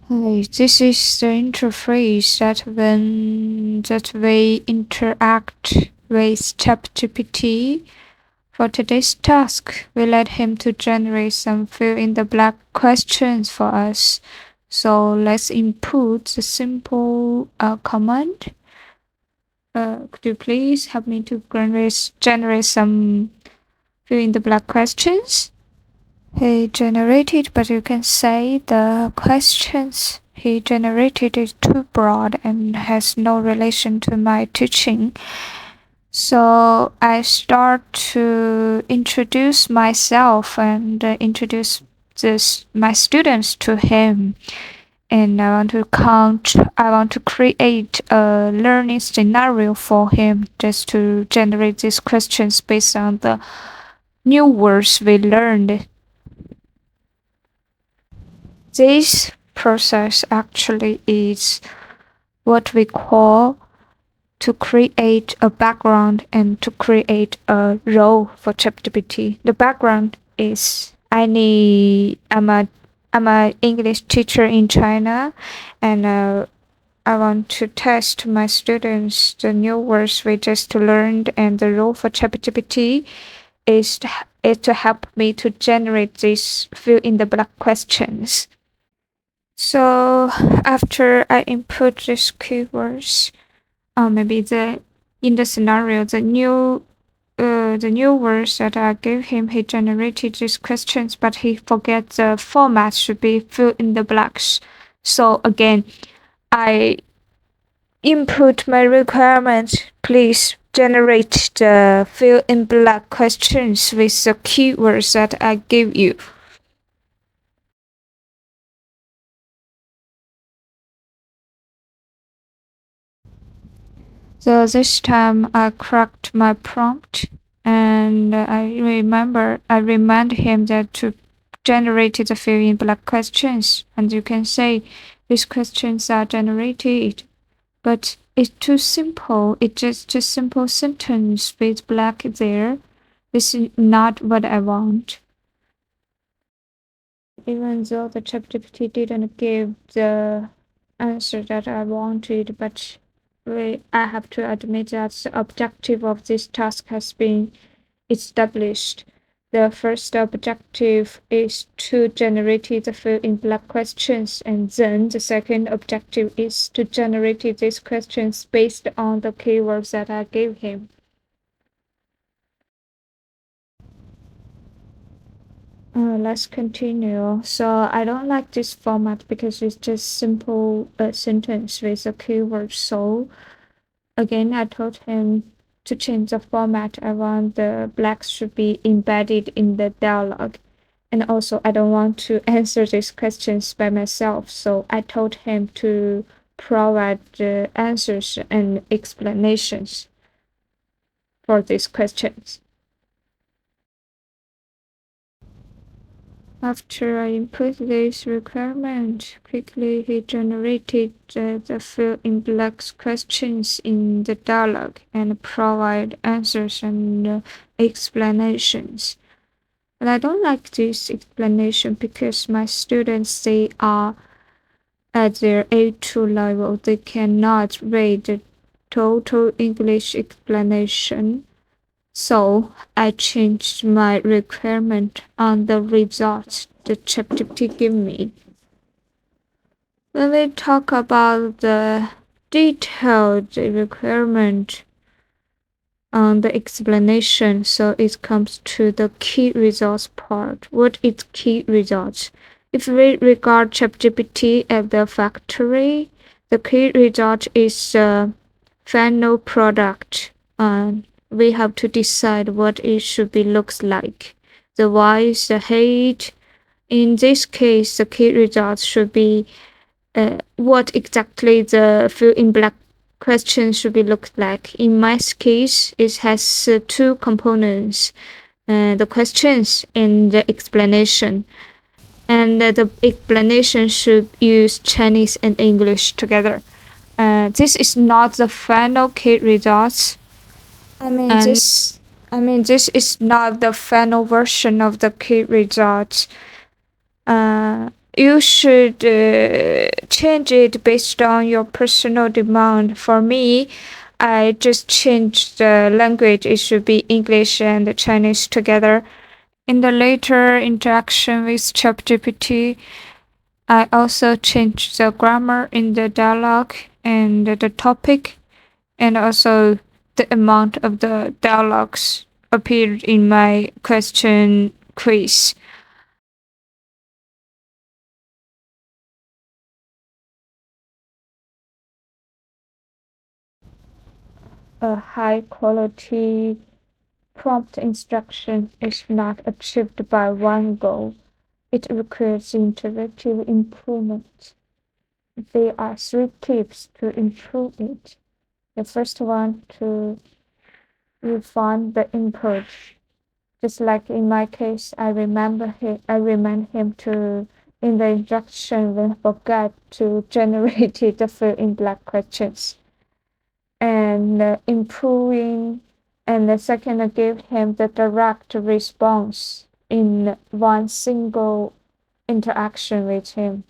Hi, this is the interface that we interact with Chatgpt. For today's task, we let him to generate some fill-in-the-blank questions for us. So let's input the simple command. Could you please help me to generate some fill-in-the-blank questions? He generated, but you can say the questions he generated is too broad and has no relation to my teaching. So I start to introduce myself and introduce my students to him. And I want to create a learning scenario for him just to generate these questions based on the new words we learned. This process actually is what we call to create a background and to create a role for ChatGPT. The background is I'm a English teacher in China, and I want to test my students the new words we just learned, and the role for ChatGPT is to help me to generate these fill in the blank questions. So after I input these keywords, maybe the in the scenario the new words that I gave him, he generated these questions, but he forget the format should be fill in the blanks. So again, I input my requirement. Please generate the fill in blank questions with the keywords that I give you. So this time I cracked my prompt, and I remind him that to generate the fill in blank questions, and you can say these questions are generated, but it's too simple. It's just a simple sentence with blank there. This is not what I want. Even though the ChatGPT didn't give the answer that I wanted, but I have to admit that the objective of this task has been established. The first objective is to generate the fill in blank questions, and then the second objective is to generate these questions based on the keywords that I gave him. Let's continue. So I don't like this format because it's just simple sentence with a keyword. So again, I told him to change the format. I want the blacks should be embedded in the dialogue. And also, I don't want to answer these questions by myself. So I told him to provide the answers and explanations for these questions. After I input this requirement, quickly he generated the fill-in-blanks questions in the dialog and provide answers and explanations. But I don't like this explanation because my students, they are at their A2 level. They cannot read the total English explanation. So I changed my requirement on the results the ChatGPT gave me. When we talk about the detailed requirement on the explanation, so it comes to the key results part. What is key results? If we regard ChatGPT as the factory, the key result is the final product. We have to decide what it should be looks like. The whys, the height. In this case, the key results should be what exactly the fill in blank question should be look like. In my case, it has two components: the questions and the explanation. And the explanation should use Chinese and English together. This is not the final key results. I mean and this is not the final version of the key results. you should change it based on your personal demand. For me, I just changed the language. It should be English and Chinese together. In the later interaction with ChatGPT, I also changed the grammar in the dialogue and the topic, and also the amount of the dialogues appeared in my question quiz. A high quality prompt instruction is not achieved by one go. It requires iterative improvement. There are three tips to improve it. The first one, to refine the input. Just like in my case, I remind him to in the instruction when forget to generate the fill in black questions, and improving. And the second, give him the direct response in one single interaction with him.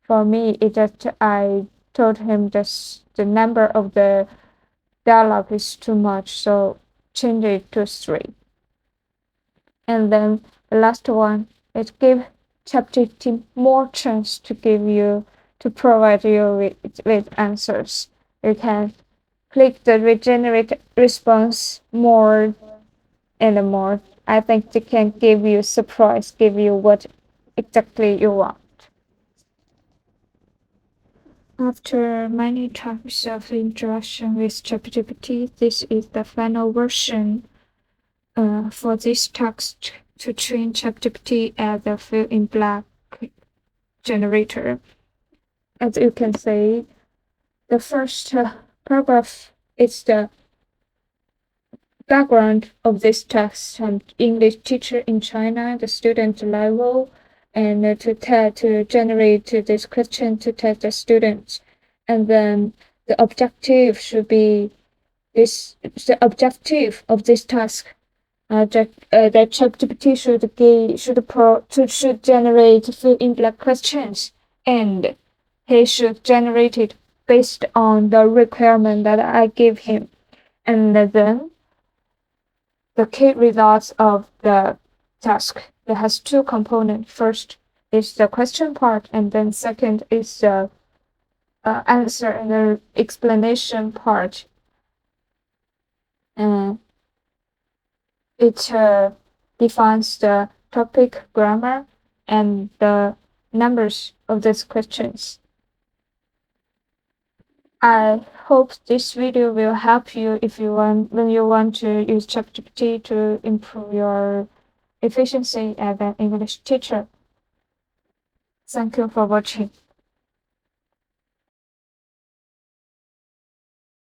For me, it just I told him this the number of the dialogue is too much, so change it to three. And then the last one, it give ChatGPT more chance to provide you with answers. You can click the regenerate response more and more. I think they can give you surprise, give you what exactly you want. After many times of interaction with ChatGPT, this is the final version for this text to train ChatGPT as a fill-in-black generator. As you can see, the first paragraph is the background of this text and English teacher in China, the student level, and to generate this question to test the students. And then the objective should be the objective of this task. That ChatGPT should generate fill-in-black questions, and he should generate it based on the requirement that I give him. And then the key results of the task. It has two components. First is the question part, and then second is the answer and the explanation part. And it defines the topic, grammar, and the numbers of these questions. I hope this video will help you if you want when you want to use ChatGPT to improve your efficiency as an English teacher. Thank you for watching.